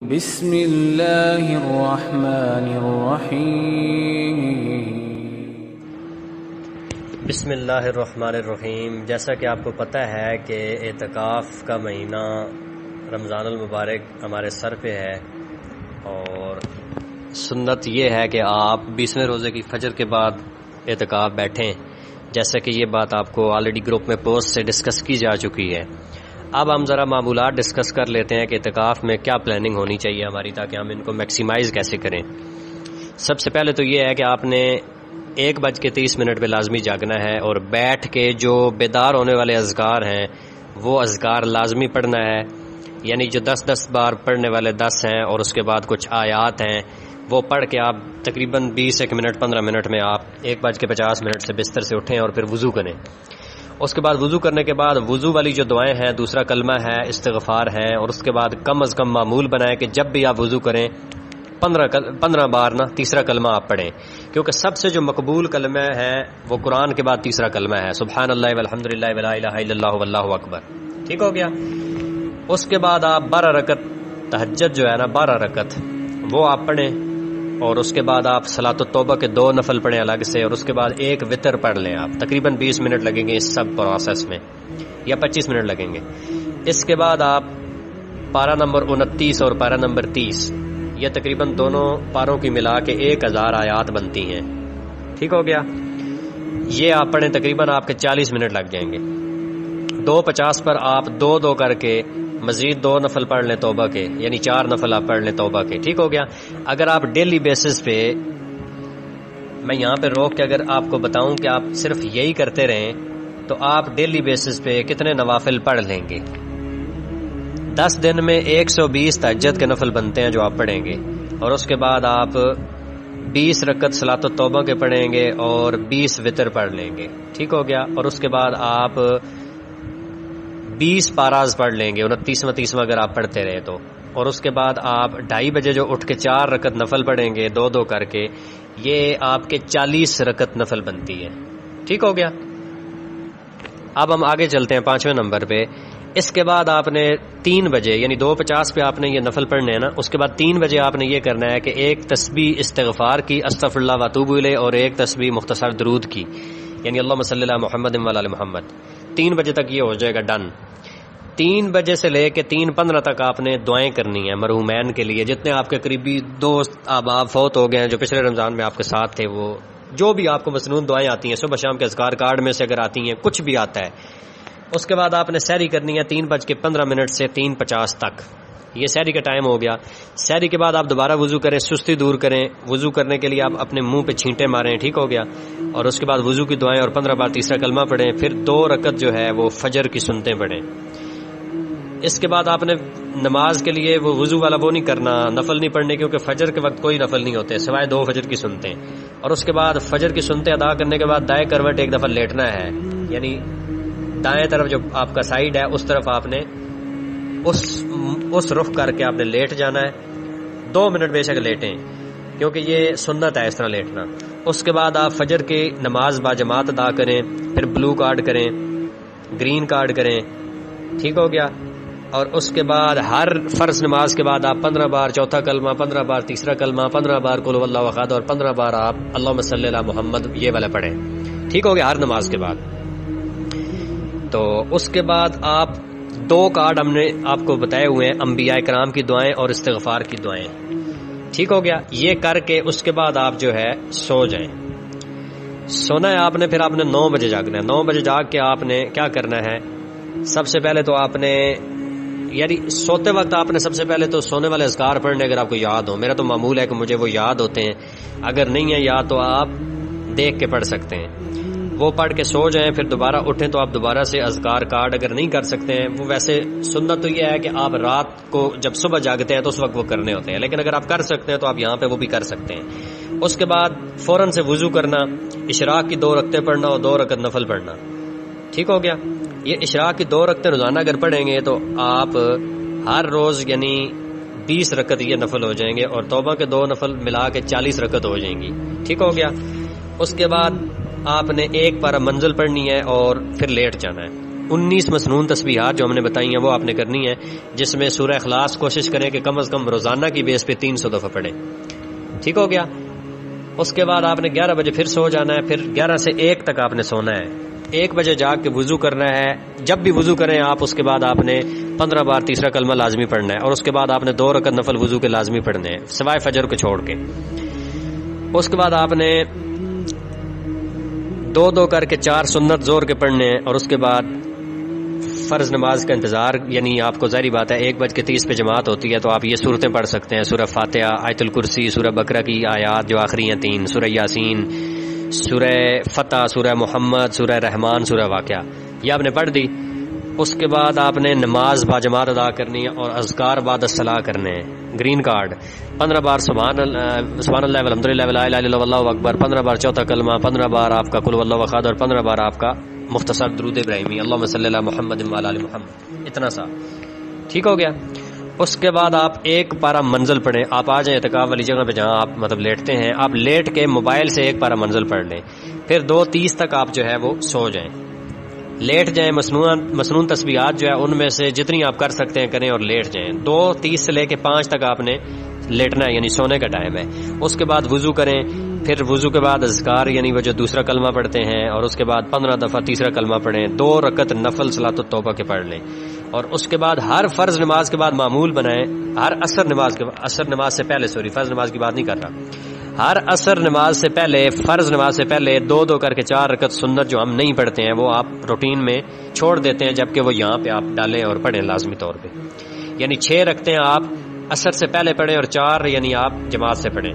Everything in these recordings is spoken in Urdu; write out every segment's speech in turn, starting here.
بسم اللہ الرحمن الرحیم۔ بسم اللہ الرحمن الرحیم۔ جیسا کہ آپ کو پتہ ہے کہ اعتکاف کا مہینہ رمضان المبارک ہمارے سر پہ ہے، اور سنت یہ ہے کہ آپ 20ویں روزے کی فجر کے بعد اعتکاف بیٹھیں، جیسا کہ یہ بات آپ کو آلریڈی گروپ میں پوسٹ سے ڈسکس کی جا چکی ہے۔ اب ہم ذرا معمولات ڈسکس کر لیتے ہیں کہ اعتکاف میں کیا پلاننگ ہونی چاہیے ہماری، تاکہ ہم ان کو میکسیمائز کیسے کریں۔ سب سے پہلے تو یہ ہے کہ آپ نے 1:30 پہ لازمی جاگنا ہے، اور بیٹھ کے جو بیدار ہونے والے اذکار ہیں وہ اذکار لازمی پڑھنا ہے، یعنی جو 10 بار پڑھنے والے 10 ہیں، اور اس کے بعد کچھ آیات ہیں وہ پڑھ کے آپ تقریباً 15 منٹ میں آپ 1:50 سے بستر سے اٹھیں اور پھر وضو کریں۔ اس کے بعد وضو کرنے کے بعد وضو والی جو دعائیں ہیں، دوسرا کلمہ ہے، استغفار ہے، اور اس کے بعد کم از کم معمول بنائیں کہ جب بھی آپ وضو کریں 15 بار تیسرا کلمہ آپ پڑھیں، کیونکہ سب سے جو مقبول کلمہ ہے وہ قرآن کے بعد تیسرا کلمہ ہے، سبحان اللہ والحمدللہ ولا الہ الا اللہ واللہ اکبر۔ ٹھیک ہو گیا؟ اس کے بعد آپ 12 رکعت تہجد جو ہے 12 رکعت وہ آپ پڑھیں، اور اس کے بعد آپ صلاۃ التوبہ کے 2 نفل پڑھیں الگ سے، اور اس کے بعد 1 وتر پڑھ لیں آپ۔ تقریباً 20 منٹ لگیں گے اس سب پروسیس میں، یا 25 منٹ لگیں گے۔ اس کے بعد آپ پارہ نمبر 29 اور پارہ نمبر 30، یہ تقریباً دونوں پاروں کی ملا کے 1000 آیات بنتی ہیں۔ ٹھیک ہو گیا؟ یہ آپ پڑھیں، تقریباً آپ کے 40 منٹ لگ جائیں گے۔ 2:50 پر آپ 2 کر کے مزید 2 نفل پڑھ لیں توبہ کے، یعنی 4 نفل آپ پڑھ لیں توبہ کے۔ ٹھیک ہو گیا؟ اگر آپ ڈیلی بیسس پہ، میں یہاں پہ روک کے اگر آپ کو بتاؤں کہ آپ صرف یہی کرتے رہیں تو آپ ڈیلی بیسس پہ کتنے نوافل پڑھ لیں گے؟ 10 دن میں 120 تہجد کے نفل بنتے ہیں جو آپ پڑھیں گے، اور اس کے بعد آپ 20 رکعت صلاۃ التوبہ کے پڑھیں گے اور 20 وتر پڑھ لیں گے۔ ٹھیک ہو گیا؟ اور اس کے بعد آپ 20 پاراز پڑھ لیں گے، 29واں 30واں اگر آپ پڑھتے رہے تو، اور اس کے بعد آپ 2:30 بجے جو اٹھ کے 4 رکعت نفل پڑھیں گے 2 کر کے، یہ آپ کے 40 رکعت نفل بنتی ہے۔ ٹھیک ہو گیا؟ اب ہم آگے چلتے ہیں 5ویں نمبر پہ۔ اس کے بعد آپ نے 3 بجے یعنی 2:50 پہ آپ نے یہ نفل پڑھنے ہیں نا، اس کے بعد 3 بجے آپ نے یہ کرنا ہے کہ 1 تسبیح استغفار کی، استغفر اللہ واتوب الیہ، اور 1 تسبیح مختصر درود کی، یعنی اللہم صلی علی محمد و علی محمد۔ 3 بجے تک یہ ہو جائے گا ڈن۔ 3 بجے سے لے کے 3:15 تک آپ نے دعائیں کرنی ہیں مرحومین کے لیے، جتنے آپ کے قریبی دوست احباب فوت ہو گئے ہیں جو پچھلے رمضان میں آپ کے ساتھ تھے، وہ جو بھی آپ کو مسنون دعائیں آتی ہیں صبح شام کے اذکار کارڈ میں سے اگر آتی ہیں، کچھ بھی آتا ہے۔ اس کے بعد آپ نے سحری کرنی ہے 3:15 سے 3:50 تک، یہ سحری کا ٹائم ہو گیا۔ سحری کے بعد آپ دوبارہ وضو کریں، سستی دور کریں، وضو کرنے کے لیے آپ اپنے منہ پہ چھینٹے ماریں۔ ٹھیک ہو گیا؟ اور اس کے بعد وضو کی دعائیں اور 15 بار تیسرا کلمہ پڑھیں، پھر 2 رکعت جو ہے وہ فجر کی سنتیں پڑھیں۔ اس کے بعد آپ نے نماز کے لیے وہ وضو والا وہ نہیں کرنا، نفل نہیں پڑھنے، کیونکہ فجر کے وقت کوئی نفل نہیں ہوتے سوائے 2 فجر کی سنتیں۔ اور اس کے بعد فجر کی سنتیں ادا کرنے کے بعد دائیں کروٹ 1 دفعہ لیٹنا ہے، یعنی دائیں طرف جو آپ کا سائیڈ ہے اس طرف آپ نے اس رخ کر کے آپ نے لیٹ جانا ہے۔ 2 منٹ بے شک لیٹیں، کیونکہ یہ سنت ہے اس طرح لیٹنا۔ اس کے بعد آپ فجر کی نماز باجماعت ادا کریں، پھر بلو کارڈ کریں، گرین کارڈ کریں۔ ٹھیک ہو گیا؟ اور اس کے بعد ہر فرض نماز کے بعد آپ 15 بار چوتھا کلمہ، 15 بار تیسرا کلمہ، 15 بار قل هو اللہ احد، اور 15 بار آپ اللہم صلی علی محمد یہ والا پڑھیں۔ ٹھیک ہو گیا؟ ہر نماز کے بعد۔ تو اس کے بعد آپ 2 کارڈ ہم نے آپ کو بتائے ہوئے ہیں، انبیاء کرام کی دعائیں اور استغفار کی دعائیں۔ ٹھیک ہو گیا؟ یہ کر کے اس کے بعد آپ جو ہے سو جائیں۔ سونا ہے آپ نے، پھر آپ نے 9 بجے جاگنا ہے۔ 9 بجے جاگ کے آپ نے کیا کرنا ہے؟ سب سے پہلے تو آپ نے یعنی سوتے وقت آپ نے سب سے پہلے تو سونے والے اذکار پڑھنے اگر آپ کو یاد ہو۔ میرا تو معمول ہے کہ مجھے وہ یاد ہوتے ہیں، اگر نہیں ہے یاد تو آپ دیکھ کے پڑھ سکتے ہیں، وہ پڑھ کے سو جائیں۔ پھر دوبارہ اٹھیں تو آپ دوبارہ سے اذکار کارڈ اگر نہیں کر سکتے ہیں، وہ ویسے سنت تو یہ ہے کہ آپ رات کو جب صبح جاگتے ہیں تو اس وقت وہ کرنے ہوتے ہیں، لیکن اگر آپ کر سکتے ہیں تو آپ یہاں پہ وہ بھی کر سکتے ہیں۔ اس کے بعد فوراً سے وضو کرنا، اشراق کی 2 رکعتیں پڑھنا اور 2 رکعت نفل پڑھنا۔ ٹھیک ہو گیا؟ یہ اشراق کی 2 رکعتیں روزانہ اگر پڑھیں گے تو آپ ہر روز یعنی 20 رکعت یہ نفل ہو جائیں گے، اور توبہ کے 2 نفل ملا کے 40 رکعت ہو جائیں گی۔ ٹھیک ہو گیا؟ اس کے بعد آپ نے 1 پارہ منزل پڑھنی ہے اور پھر لیٹ جانا ہے۔ 19 مسنون تسبیحات جو ہم نے بتائی ہیں وہ آپ نے کرنی ہے، جس میں سورہ اخلاص کوشش کریں کہ کم از کم روزانہ کی بیس پہ 300 دفعہ پڑھیں. ٹھیک ہو گیا. اس کے بعد آپ نے 11 بجے پھر سو جانا ہے، پھر 11 سے 1 تک آپ نے سونا ہے. 1 بجے جاگ کے وضو کرنا ہے. جب بھی وضو کریں آپ، اس کے بعد آپ نے 15 بار تیسرا کلمہ لازمی پڑھنا ہے، اور اس کے بعد آپ نے 2 رکعت نفل وضو کے لازمی پڑھنے ہیں سوائے فجر کو چھوڑ کے. اس کے بعد آپ نے 2 کر کے 4 سنت زور کے پڑھنے ہیں، اور اس کے بعد فرض نماز کا انتظار، یعنی آپ کو ظاہری بات ہے 1:30 پہ جماعت ہوتی ہے تو آپ یہ صورتیں پڑھ سکتے ہیں: سورہ فاتحہ، آیت الکرسی، سورہ بقرہ کی آیات جو آخری ہیں 3، سورہ یاسین، سورہ فتح، سورہ محمد، سورہ رحمان، سورہ واقعہ، یہ آپ نے پڑھ دی. اس کے بعد آپ نے نماز با جماعت ادا کرنی ہے اور اذکار بعد الصلاۃ کرنے ہیں. گرین کارڈ 15 بار سبحان اللہ والحمدللہ ولا الہ الا اللہ واللہ اکبر، 15 بار چوتھا کلمہ، 15 بار آپ کا قل واللہ احد، اور 15 بار آپ کا مختصر درود ابراہیمی اللہم صلی علی محمد وعلی آل محمد، اتنا سا. ٹھیک ہو گیا. اس کے بعد آپ 1 پارہ منزل پڑھیں. آپ آ جائیں اعتکاف والی جگہ پہ جہاں آپ مطلب لیٹتے ہیں، آپ لیٹ کے موبائل سے 1 پارہ منزل پڑھ لیں. پھر 2:30 تک آپ جو ہے وہ سو جائیں، لیٹ جائیں. مسنون تسبیحات جو ہے ان میں سے جتنی آپ کر سکتے ہیں کریں اور لیٹ جائیں. 2:30 سے لے کے 5 تک آپ نے لیٹنا ہے، یعنی سونے کا ٹائم ہے. اس کے بعد وضو کریں. پھر وضو کے بعد اذکار، یعنی وہ جو دوسرا کلمہ پڑھتے ہیں، اور اس کے بعد 15 دفعہ تیسرا کلمہ پڑھیں. 2 رکعت نفل صلاۃ التوبہ کے پڑھ لیں. اور اس کے بعد ہر فرض نماز کے بعد معمول بنائیں. ہر عصر نماز سے پہلے، فرض نماز کی بات نہیں کر رہا، ہر عصر نماز سے پہلے، فرض نماز سے پہلے 2 کر کے 4 رکعت سنت جو ہم نہیں پڑھتے ہیں وہ آپ روٹین میں چھوڑ دیتے ہیں، جبکہ وہ یہاں پہ آپ ڈالیں اور پڑھیں لازمی طور پہ. یعنی 6 رکھتے ہیں آپ عصر سے پہلے پڑھیں، اور 4 یعنی آپ جماعت سے پڑھیں.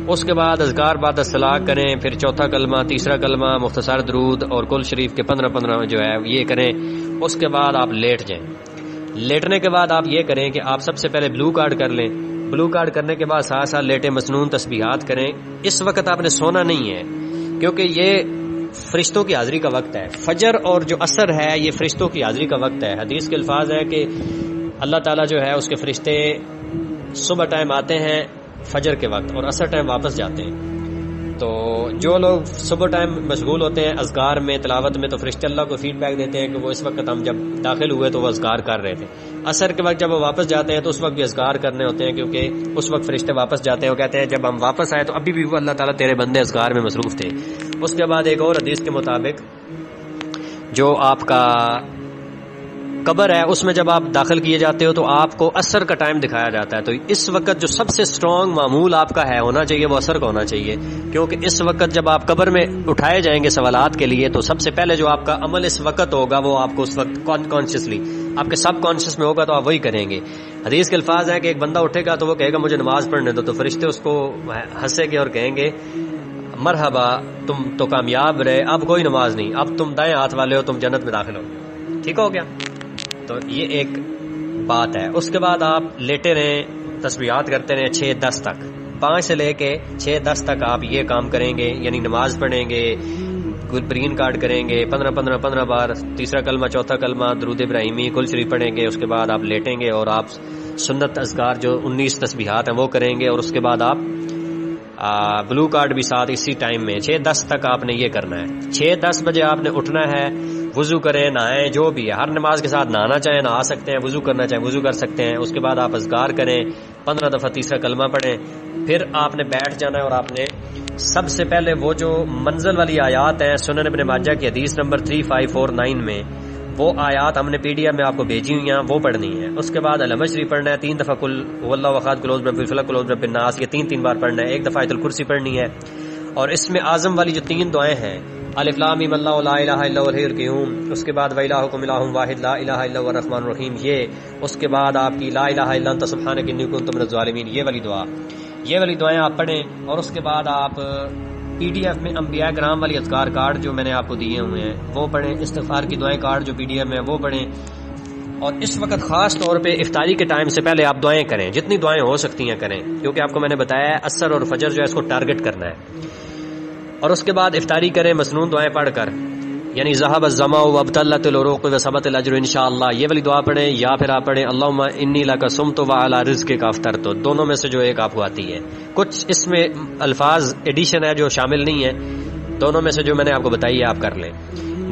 اس کے بعد اذکار بعد الصلاۃ کریں. پھر چوتھا کلمہ، تیسرا کلمہ، مختصر درود اور کل شریف کے 15 جو ہے یہ کریں. اس کے بعد آپ لیٹ جائیں. لیٹنے کے بعد آپ یہ کریں کہ آپ سب سے پہلے بلو کارڈ کر لیں. بلو کارڈ کرنے کے بعد ساتھ ساتھ لیٹے مسنون تسبیحات کریں. اس وقت آپ نے سونا نہیں ہے، کیونکہ یہ فرشتوں کی حاضری کا وقت ہے. فجر اور جو عصر ہے یہ فرشتوں کی حاضری کا وقت ہے. حدیث کے الفاظ ہے کہ اللہ تعالیٰ جو ہے اس کے فرشتے صبح ٹائم آتے ہیں فجر کے وقت، اور عصر ٹائم واپس جاتے ہیں. تو جو لوگ صبح ٹائم مشغول ہوتے ہیں اذکار میں، تلاوت میں، تو فرشتے اللہ کو فیڈ بیک دیتے ہیں کہ وہ اس وقت ہم جب داخل ہوئے تو وہ اذکار کر رہے تھے. عصر کے وقت جب وہ واپس جاتے ہیں تو اس وقت بھی اذکار کرنے ہوتے ہیں، کیونکہ اس وقت فرشتے واپس جاتے ہیں. وہ کہتے ہیں جب ہم واپس آئے تو ابھی بھی وہ اللہ تعالیٰ تیرے بندے اذکار میں مصروف تھے. اس کے بعد ایک اور حدیث کے مطابق جو آپ کا قبر ہے اس میں جب آپ داخل کیے جاتے ہو تو آپ کو عصر کا ٹائم دکھایا جاتا ہے. تو اس وقت جو سب سے سٹرونگ معمول آپ کا ہے ہونا چاہیے وہ عصر کا ہونا چاہیے، کیونکہ اس وقت جب آپ قبر میں اٹھائے جائیں گے سوالات کے لیے تو سب سے پہلے جو آپ کا عمل اس وقت ہوگا وہ آپ کو اس وقت کانشیسلی آپ کے سب کانشیس میں ہوگا تو آپ وہی کریں گے. حدیث کے الفاظ ہیں کہ ایک بندہ اٹھے گا تو وہ کہے گا مجھے نماز پڑھنے دو، تو فرشتے اس کو ہنسے گے اور کہیں گے مرحبا تم تو کامیاب رہے، اب کوئی نماز نہیں، اب تم دائیں ہاتھ والے ہو، تم جنت میں داخل ہو. ٹھیک ہو گیا. تو یہ ایک بات ہے. اس کے بعد آپ لیٹے رہیں، تسبیحات کرتے رہیں 6-10 تک. 5 سے لے کے 6-10 تک آپ یہ کام کریں گے، یعنی نماز پڑھیں گے، گرین کارڈ کریں گے 15 بار، تیسرا کلمہ، چوتھا کلمہ، درود ابراہیمی، کل شریف پڑھیں گے. اس کے بعد آپ لیٹیں گے اور آپ سنت اذکار جو 19 تسبیحات ہیں وہ کریں گے. اور اس کے بعد آپ بلو کارڈ بھی ساتھ اسی ٹائم میں 6-10 تک آپ نے یہ کرنا ہے. 6-10 بجے آپ نے اٹھنا ہے، وضو کریں، نہائیں، جو بھی ہے. ہر نماز کے ساتھ نہانا چاہیں نہا سکتے ہیں، وضو کرنا چاہیں وضو کر سکتے ہیں. اس کے بعد آپ اذکار کریں، 15 دفعہ تیسرا کلمہ پڑھیں. پھر آپ نے بیٹھ جانا ہے اور آپ نے سب سے پہلے وہ جو منزل والی آیات ہیں سنن ابن ماجہ کی حدیث نمبر 3549 میں وہ آیات ہم نے PDF میں آپ کو بھیجی ہوئی ہیں وہ پڑھنی ہے. اس کے بعد علم شریف پڑھنا ہے 3 دفعہ، قل هو اللہ احد، قل اعوذ برب الفلق، قل اعوذ برب الناس، یہ 3 بار پڑھنا ہے. 1 دفعہ آیت الکرسی پڑھنی ہے. اور اس میں اعظم والی جو 3 دعائیں ہیں الف لام میم اللہ لا الہ الا هو الحی القیوم، اس کے بعد وإلہکم الہ واحد لا الہ الا هو الرحمن الرحیم، یہ اس کے بعد آپ کی لا الہ الا انت سبحانک انی کنت من الظالمین، یہ والی دعا، یہ والی دعائیں آپ پڑھیں. اور اس کے بعد آپ PDF میں انبیاء کرام والی اذکار کارڈ جو میں نے آپ کو دیے ہوئے ہیں وہ پڑھیں. استغفار کی دعائیں کارڈ جو PDF میں وہ پڑھیں. اور اس وقت خاص طور پہ افطاری کے ٹائم سے پہلے آپ دعائیں کریں، جتنی دعائیں ہو سکتی ہیں کریں، کیونکہ آپ کو میں نے بتایا ہے عصر اور فجر جو ہے اس کو ٹارگٹ کرنا ہے. اور اس کے بعد افطاری کریں مسنون دعائیں پڑھ کر، یعنی ذهب الظمأ وابتلت العروق وثبت الاجر انشاءاللہ، یہ والی دعا پڑھیں. یا پھر آپ پڑھیں اللہم انی لک صمت وعلی رزقک افطرت، دونوں میں سے جو ایک آپ کو آتی ہے. کچھ اس میں الفاظ ایڈیشن ہے جو شامل نہیں ہے، دونوں میں سے جو میں نے آپ کو بتائی ہے آپ کر لیں.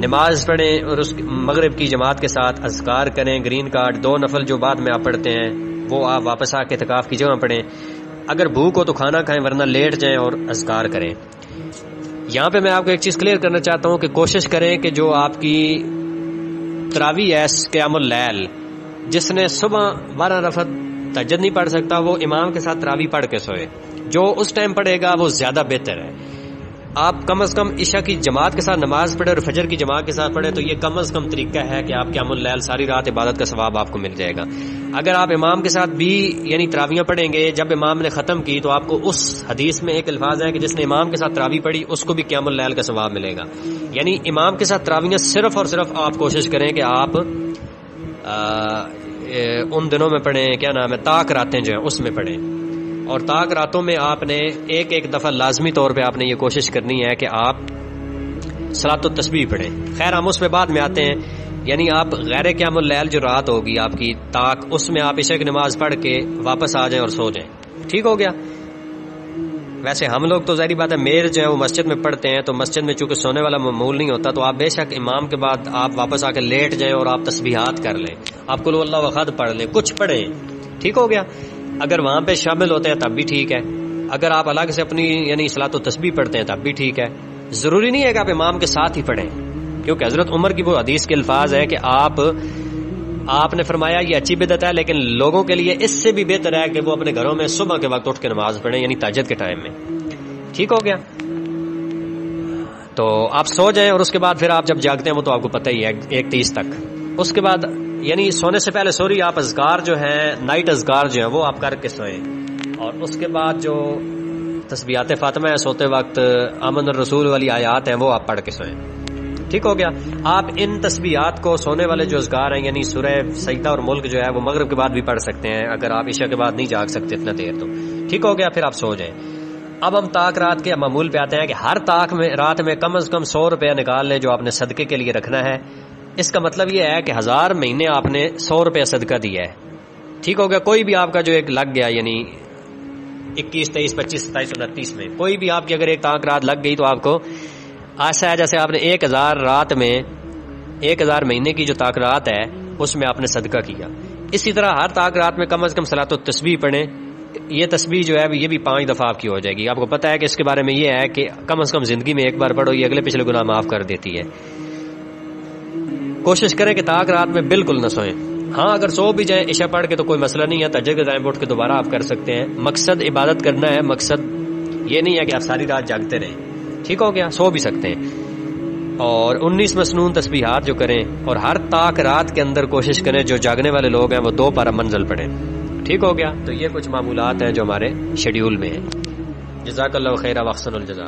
نماز پڑھیں اور اس مغرب کی جماعت کے ساتھ اذکار کریں، گرین کارڈ 2 نفل جو بعد میں آپ پڑھتے ہیں وہ آپ واپس آ کے اعتکاف کی جگہ پڑھیں، اگر بھوک ہو تو کھانا کھائیں ورنہ لیٹ جائیں اور اذکار کریں۔ یہاں پہ میں آپ کو ایک چیز کلیئر کرنا چاہتا ہوں کہ کوشش کریں کہ جو آپ کی تراویح ہے قیام اللیل، جس نے صبح 12 رکعت تہجد نہیں پڑھ سکتا وہ امام کے ساتھ تراویح پڑھ کے سوئے، جو اس ٹائم پڑھے گا وہ زیادہ بہتر ہے۔ آپ کم از کم عشاء کی جماعت کے ساتھ نماز پڑھے اور فجر کی جماعت کے ساتھ پڑھے تو یہ کم از کم طریقہ ہے کہ آپ قیام اللیل ساری رات عبادت کا ثواب آپ کو مل جائے گا۔ اگر آپ امام کے ساتھ بھی یعنی تراویحیں پڑھیں گے، جب امام نے ختم کی تو آپ کو اس حدیث میں ایک الفاظ ہے کہ جس نے امام کے ساتھ تراویح پڑھی اس کو بھی قیام اللیل کا ثواب ملے گا۔ یعنی امام کے ساتھ تراویحیں صرف اور صرف آپ کوشش کریں کہ آپ ان دنوں میں پڑھیں، کیا نام ہے، طاق راتیں جو ہیں اس میں پڑھیں، اور طاق راتوں میں آپ نے ایک دفعہ لازمی طور پہ آپ نے یہ کوشش کرنی ہے کہ آپ صلاۃ التسبیح پڑھیں۔ خیر ہم اس میں بعد میں آتے ہیں، یعنی آپ غیر قیام اللیل جو رات ہوگی آپ کی طاق، اس میں آپ عشاء کی نماز پڑھ کے واپس آ جائیں اور سو جائیں، ٹھیک ہو گیا۔ ویسے ہم لوگ تو ظاہری بات ہے میر جو ہے وہ مسجد میں پڑھتے ہیں، تو مسجد میں چونکہ سونے والا معمول نہیں ہوتا تو آپ بے شک امام کے بعد آپ واپس آ کے لیٹ جائیں اور آپ تسبیحات کر لیں، آپ قل اللہ وحد پڑھ لیں، کچھ پڑھیں، ٹھیک ہو گیا۔ اگر وہاں پہ شامل ہوتے ہیں تب بھی ٹھیک ہے، اگر آپ الگ سے اپنی یعنی صلاۃ التسبیح پڑھتے ہیں تب بھی ٹھیک ہے، ضروری نہیں ہے کہ آپ امام کے ساتھ ہی پڑھیں، کیونکہ حضرت عمر کی وہ حدیث کے الفاظ ہے کہ آپ نے فرمایا یہ اچھی بدعت ہے لیکن لوگوں کے لیے اس سے بھی بہتر ہے کہ وہ اپنے گھروں میں صبح کے وقت اٹھ کے نماز پڑھیں، یعنی تہجد کے ٹائم میں، ٹھیک ہو گیا۔ تو آپ سو جائیں اور اس کے بعد پھر آپ جب جاگتے ہیں وہ تو آپ کو پتہ ہی ہے 1:30 تک، اس کے بعد یعنی سونے سے پہلے آپ اذکار جو ہیں نائٹ اذکار جو ہیں وہ آپ کر کے سوئیں، اور اس کے بعد جو تسبیحات فاطمہ ہے سوتے وقت آمن الرسول والی آیات ہیں وہ آپ پڑھ کے سوئیں، ٹھیک ہو گیا۔ آپ ان تسبیحات کو سونے والے جو اذکار ہیں یعنی سورہ سجدہ اور ملک جو ہے وہ مغرب کے بعد بھی پڑھ سکتے ہیں، اگر آپ عشاء کے بعد نہیں جاگ سکتے اتنا دیر تو ٹھیک ہو گیا، پھر آپ سو جائیں۔ اب ہم طاق رات کے معمول پہ آتے ہیں کہ ہر طاق میں رات میں کم از کم 100 روپیہ نکال لیں جو آپ نے صدقے کے لیے رکھنا ہے۔ اس کا مطلب یہ ہے کہ 1000 مہینے آپ نے 100 روپیہ صدقہ دیا ہے، ٹھیک ہو گیا۔ کوئی بھی آپ کا جو ایک لگ گیا یعنی 21 23 25 27 29 میں کوئی بھی آپ کی اگر ایک طاق رات لگ گئی تو آپ کو ایسا ہے جیسے آپ نے 1000 رات میں 1000 مہینے کی جو طاق رات ہے اس میں آپ نے صدقہ کیا۔ اسی طرح ہر طاق رات میں کم از کم صلاۃ التسبیح پڑھیں، یہ تسبیح جو ہے یہ بھی 5 دفعہ آپ کی ہو جائے گی۔ آپ کو پتہ ہے کہ اس کے بارے میں یہ ہے کہ کم از کم زندگی میں ایک بار پڑھو، یہ اگلے پچھلے گناہ معاف کر دیتی ہے۔ کوشش کریں کہ طاق رات میں بالکل نہ سوئیں، ہاں اگر سو بھی جائیں عشاء پڑھ کے تو کوئی مسئلہ نہیں ہے، تہجد کے ٹائم اٹھ کے دوبارہ آپ کر سکتے ہیں، مقصد عبادت کرنا ہے، مقصد یہ نہیں ہے کہ آپ ساری رات جاگتے رہیں، ٹھیک ہو گیا، سو بھی سکتے ہیں۔ اور 19 مسنون تسبیحات جو کریں، اور ہر طاق رات کے اندر کوشش کریں جو جاگنے والے لوگ ہیں وہ 2 پارہ منزل پڑھیں، ٹھیک ہو گیا۔ تو یہ کچھ معمولات ہیں جو ہمارے شیڈیول میں ہیں۔ جزاک اللہ خیرہ واحسن الجزا۔